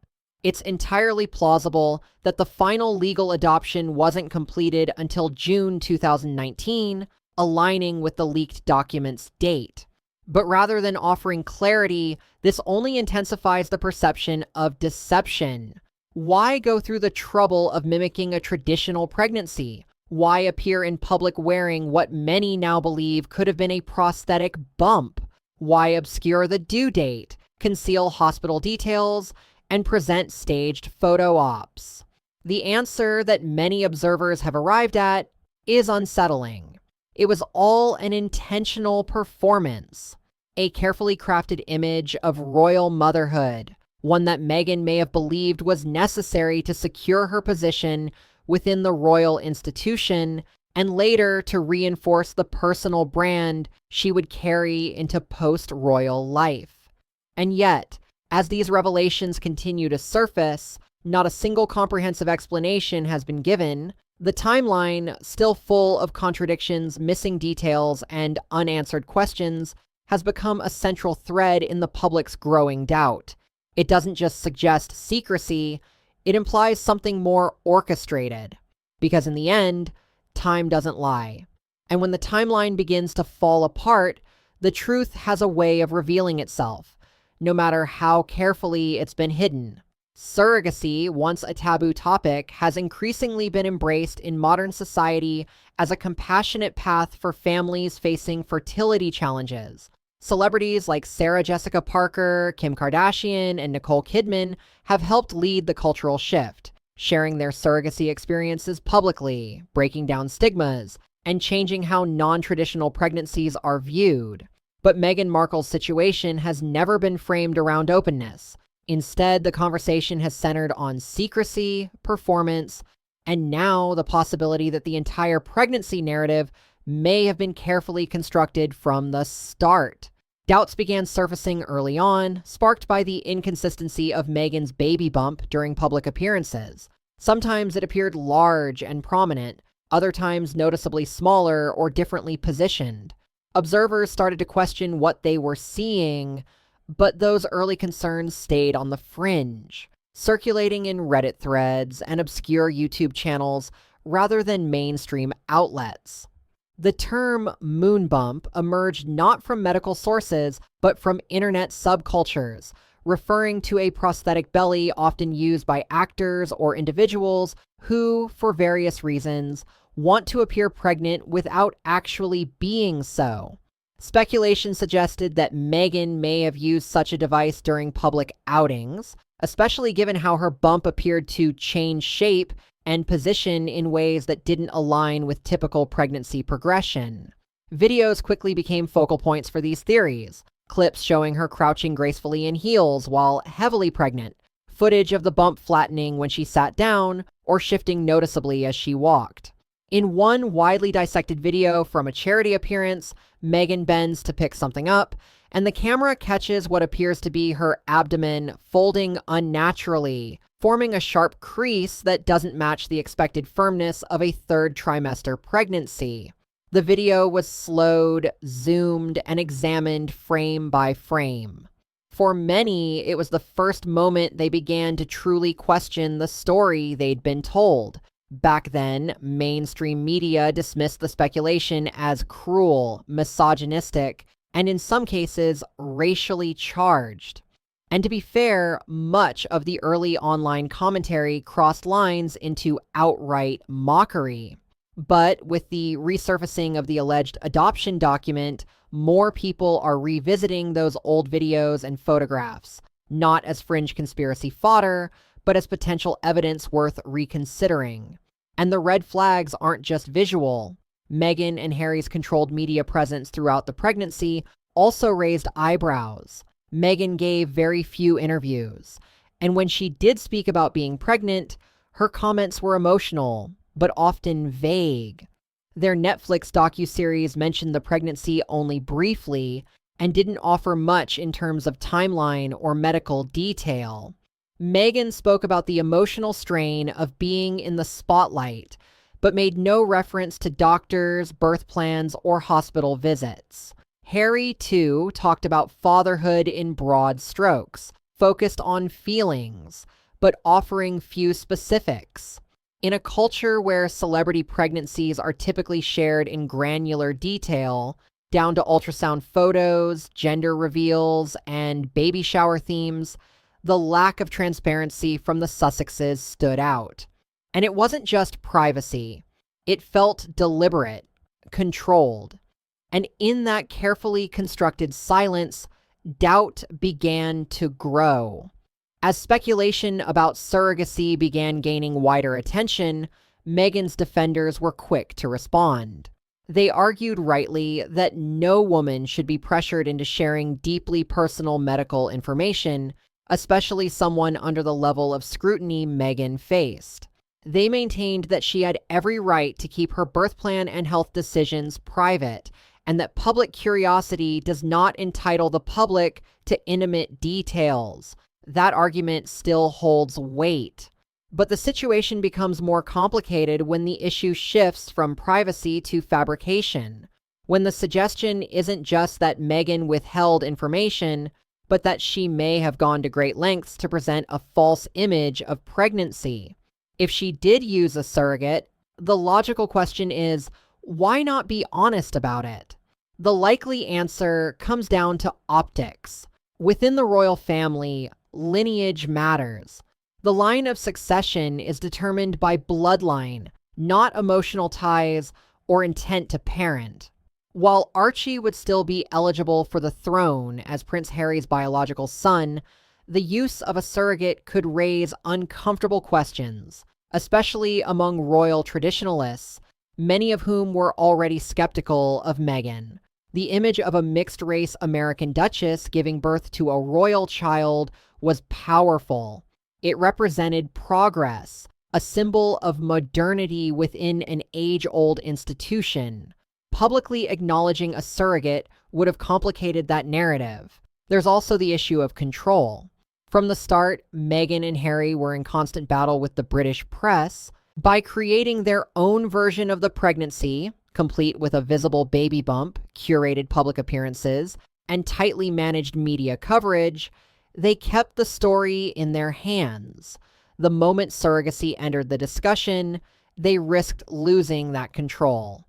It's entirely plausible that the final legal adoption wasn't completed until June 2019, aligning with the leaked document's date. But rather than offering clarity, this only intensifies the perception of deception. Why go through the trouble of mimicking a traditional pregnancy? Why appear in public wearing what many now believe could have been a prosthetic bump? Why obscure the due date, conceal hospital details, and present staged photo ops? The answer that many observers have arrived at is unsettling. It was all an intentional performance, a carefully crafted image of royal motherhood, one that Meghan may have believed was necessary to secure her position within the royal institution, and later to reinforce the personal brand she would carry into post-royal life. And yet, as these revelations continue to surface, not a single comprehensive explanation has been given. The timeline, still full of contradictions, missing details, and unanswered questions, has become a central thread in the public's growing doubt. It doesn't just suggest secrecy, it implies something more orchestrated. Because in the end, time doesn't lie. And when the timeline begins to fall apart, the truth has a way of revealing itself, no matter how carefully it's been hidden. Surrogacy, once a taboo topic, has increasingly been embraced in modern society as a compassionate path for families facing fertility challenges. Celebrities like Sarah Jessica Parker, Kim Kardashian, and Nicole Kidman have helped lead the cultural shift, sharing their surrogacy experiences publicly, breaking down stigmas, and changing how non-traditional pregnancies are viewed. But Meghan Markle's situation has never been framed around openness. Instead, the conversation has centered on secrecy, performance, and now the possibility that the entire pregnancy narrative may have been carefully constructed from the start. Doubts began surfacing early on, sparked by the inconsistency of Meghan's baby bump during public appearances. Sometimes it appeared large and prominent, other times noticeably smaller or differently positioned. Observers started to question what they were seeing, but those early concerns stayed on the fringe, circulating in Reddit threads and obscure YouTube channels rather than mainstream outlets. The term moon bump emerged not from medical sources, but from internet subcultures, referring to a prosthetic belly often used by actors or individuals who, for various reasons, want to appear pregnant without actually being so. Speculation suggested that Meghan may have used such a device during public outings, especially given how her bump appeared to change shape and position in ways that didn't align with typical pregnancy progression. Videos quickly became focal points for these theories, clips showing her crouching gracefully in heels while heavily pregnant, footage of the bump flattening when she sat down or shifting noticeably as she walked. In one widely dissected video from a charity appearance, Meghan bends to pick something up, and the camera catches what appears to be her abdomen folding unnaturally, forming a sharp crease that doesn't match the expected firmness of a third trimester pregnancy. The video was slowed, zoomed, and examined frame by frame. For many, it was the first moment they began to truly question the story they'd been told. Back then, mainstream media dismissed the speculation as cruel, misogynistic, and in some cases, racially charged. And to be fair, much of the early online commentary crossed lines into outright mockery. But with the resurfacing of the alleged adoption document, more people are revisiting those old videos and photographs, not as fringe conspiracy fodder, but as potential evidence worth reconsidering. And the red flags aren't just visual. Meghan and Harry's controlled media presence throughout the pregnancy also raised eyebrows. Meghan gave very few interviews, and when she did speak about being pregnant, her comments were emotional, but often vague. Their Netflix docuseries mentioned the pregnancy only briefly and didn't offer much in terms of timeline or medical detail. Meghan spoke about the emotional strain of being in the spotlight, but made no reference to doctors, birth plans, or hospital visits. Harry, too, talked about fatherhood in broad strokes, focused on feelings, but offering few specifics. In a culture where celebrity pregnancies are typically shared in granular detail, down to ultrasound photos, gender reveals, and baby shower themes, the lack of transparency from the Sussexes stood out. And it wasn't just privacy. It felt deliberate, controlled. And in that carefully constructed silence, doubt began to grow. As speculation about surrogacy began gaining wider attention, Meghan's defenders were quick to respond. They argued rightly that no woman should be pressured into sharing deeply personal medical information, especially someone under the level of scrutiny Meghan faced. They maintained that she had every right to keep her birth plan and health decisions private, and that public curiosity does not entitle the public to intimate details. That argument still holds weight. But the situation becomes more complicated when the issue shifts from privacy to fabrication, when the suggestion isn't just that Meghan withheld information, but that she may have gone to great lengths to present a false image of pregnancy. If she did use a surrogate, the logical question is, why not be honest about it? The likely answer comes down to optics. Within the royal family, lineage matters. The line of succession is determined by bloodline, not emotional ties or intent to parent. While Archie would still be eligible for the throne as Prince Harry's biological son, the use of a surrogate could raise uncomfortable questions, especially among royal traditionalists, many of whom were already skeptical of Meghan. The image of a mixed-race American duchess giving birth to a royal child was powerful. It represented progress, a symbol of modernity within an age-old institution. Publicly acknowledging a surrogate would have complicated that narrative. There's also the issue of control. From the start, Meghan and Harry were in constant battle with the British press. By creating their own version of the pregnancy, complete with a visible baby bump, curated public appearances, and tightly managed media coverage, they kept the story in their hands. The moment surrogacy entered the discussion, they risked losing that control.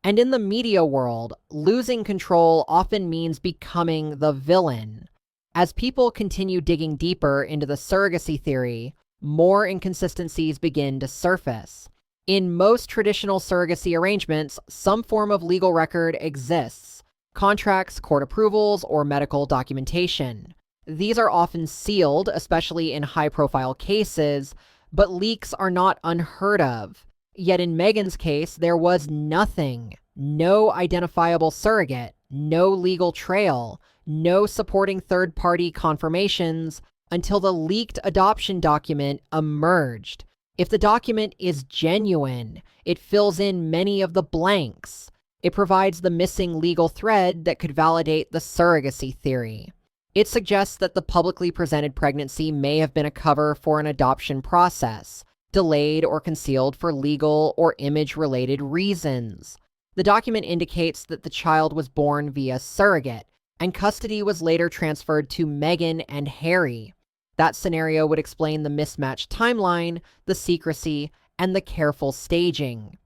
And in the media world, losing control often means becoming the villain. As people continue digging deeper into the surrogacy theory, more inconsistencies begin to surface. In most traditional surrogacy arrangements, some form of legal record exists: contracts, court approvals, or medical documentation. These are often sealed, especially in high-profile cases, but leaks are not unheard of. Yet in Meghan's case, there was nothing. No identifiable surrogate, no legal trail, no supporting third-party confirmations until the leaked adoption document emerged. If the document is genuine, it fills in many of the blanks. It provides the missing legal thread that could validate the surrogacy theory. It suggests that the publicly presented pregnancy may have been a cover for an adoption process, delayed or concealed for legal or image-related reasons. The document indicates that the child was born via surrogate, and custody was later transferred to Meghan and Harry. That scenario would explain the mismatched timeline, the secrecy, and the careful staging.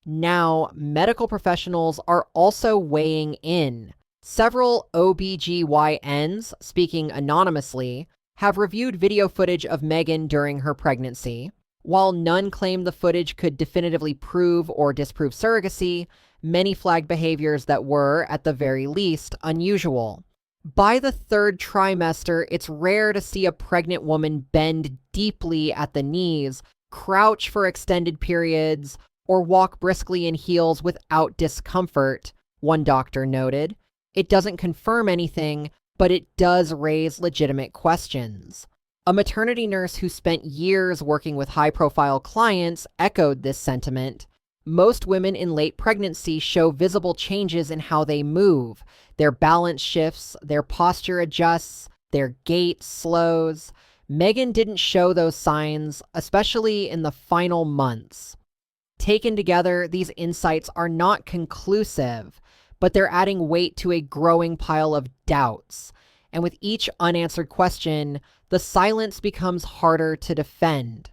Now, medical professionals are also weighing in. Several OBGYNs, speaking anonymously, have reviewed video footage of Meghan during her pregnancy. While none claim the footage could definitively prove or disprove surrogacy, many flagged behaviors that were, at the very least, unusual. By the third trimester, it's rare to see a pregnant woman bend deeply at the knees, crouch for extended periods, or walk briskly in heels without discomfort, one doctor noted. It doesn't confirm anything, but it does raise legitimate questions. A maternity nurse who spent years working with high-profile clients echoed this sentiment. Most women in late pregnancy show visible changes in how they move. Their balance shifts, their posture adjusts, their gait slows. Meghan didn't show those signs, especially in the final months. Taken together, these insights are not conclusive, but they're adding weight to a growing pile of doubts. And with each unanswered question, the silence becomes harder to defend.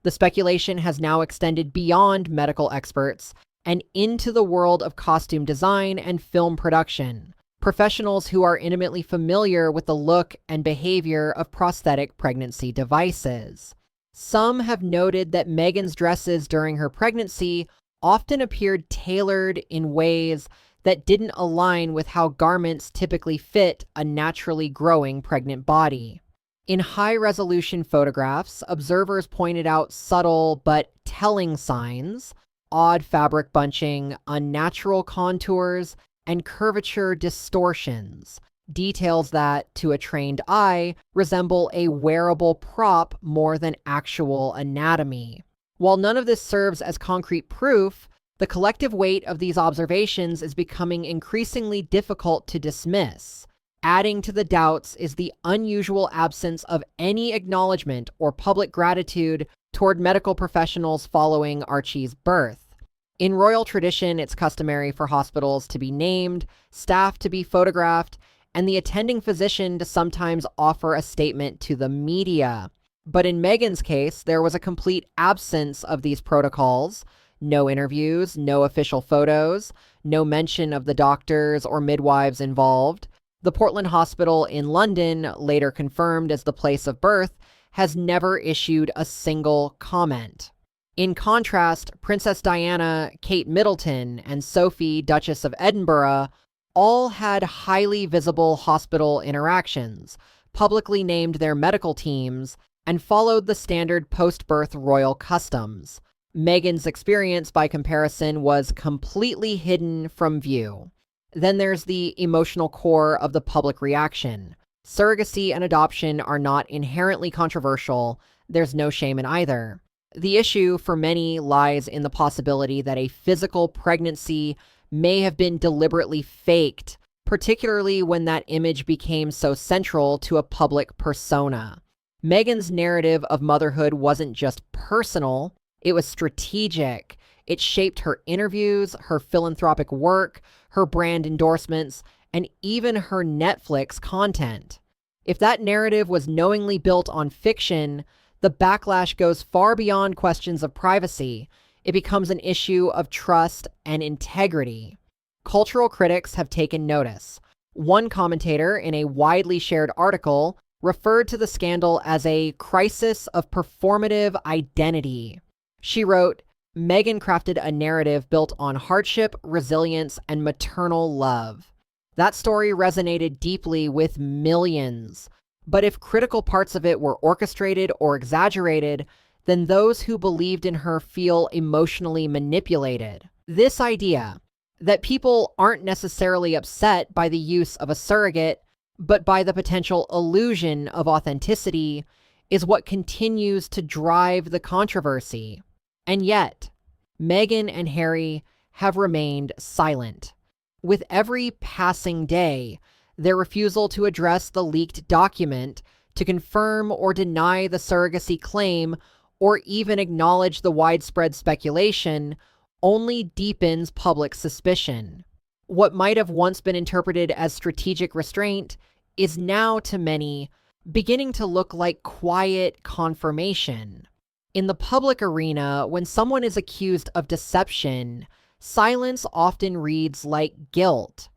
The speculation has now extended beyond medical experts and into the world of costume design and film production, professionals who are intimately familiar with the look and behavior of prosthetic pregnancy devices. Some have noted that Meghan's dresses during her pregnancy often appeared tailored in ways that didn't align with how garments typically fit a naturally growing pregnant body. In high-resolution photographs, observers pointed out subtle but telling signs, odd fabric bunching, unnatural contours, and curvature distortions, details that, to a trained eye, resemble a wearable prop more than actual anatomy. While none of this serves as concrete proof, the collective weight of these observations is becoming increasingly difficult to dismiss. Adding to the doubts is the unusual absence of any acknowledgement or public gratitude toward medical professionals following Archie's birth. In royal tradition, it's customary for hospitals to be named, staff to be photographed, and the attending physician to sometimes offer a statement to the media. But in Meghan's case, there was a complete absence of these protocols. No interviews, no official photos, no mention of the doctors or midwives involved. The Portland Hospital in London, later confirmed as the place of birth, has never issued a single comment. In contrast, Princess Diana, Kate Middleton, and Sophie, Duchess of Edinburgh, all had highly visible hospital interactions, publicly named their medical teams, and followed the standard post-birth royal customs. Meghan's experience, by comparison, was completely hidden from view. Then there's the emotional core of the public reaction. Surrogacy and adoption are not inherently controversial. There's no shame in either. The issue for many lies in the possibility that a physical pregnancy may have been deliberately faked, particularly when that image became so central to a public persona. Meghan's narrative of motherhood wasn't just personal, it was strategic. It shaped her interviews, her philanthropic work, her brand endorsements, and even her Netflix content. If that narrative was knowingly built on fiction, the backlash goes far beyond questions of privacy. It becomes an issue of trust and integrity. Cultural critics have taken notice. One commentator in a widely shared article referred to the scandal as a crisis of performative identity. She wrote, Meghan crafted a narrative built on hardship, resilience, and maternal love. That story resonated deeply with millions. But if critical parts of it were orchestrated or exaggerated, then those who believed in her feel emotionally manipulated. This idea that people aren't necessarily upset by the use of a surrogate, but by the potential illusion of authenticity, is what continues to drive the controversy. And yet, Meghan and Harry have remained silent. With every passing day, their refusal to address the leaked document, to confirm or deny the surrogacy claim, or even acknowledge the widespread speculation, only deepens public suspicion. What might have once been interpreted as strategic restraint is now, to many, beginning to look like quiet confirmation. In the public arena, when someone is accused of deception, silence often reads like guilt.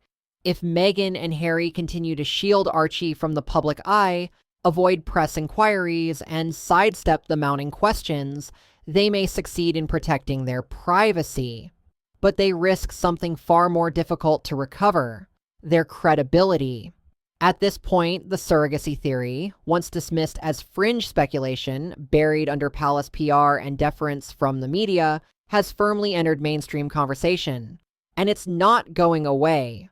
If Meghan and Harry continue to shield Archie from the public eye, avoid press inquiries, and sidestep the mounting questions, they may succeed in protecting their privacy. But they risk something far more difficult to recover: their credibility. At this point, the surrogacy theory, once dismissed as fringe speculation, buried under palace PR and deference from the media, has firmly entered mainstream conversation. And it's not going away.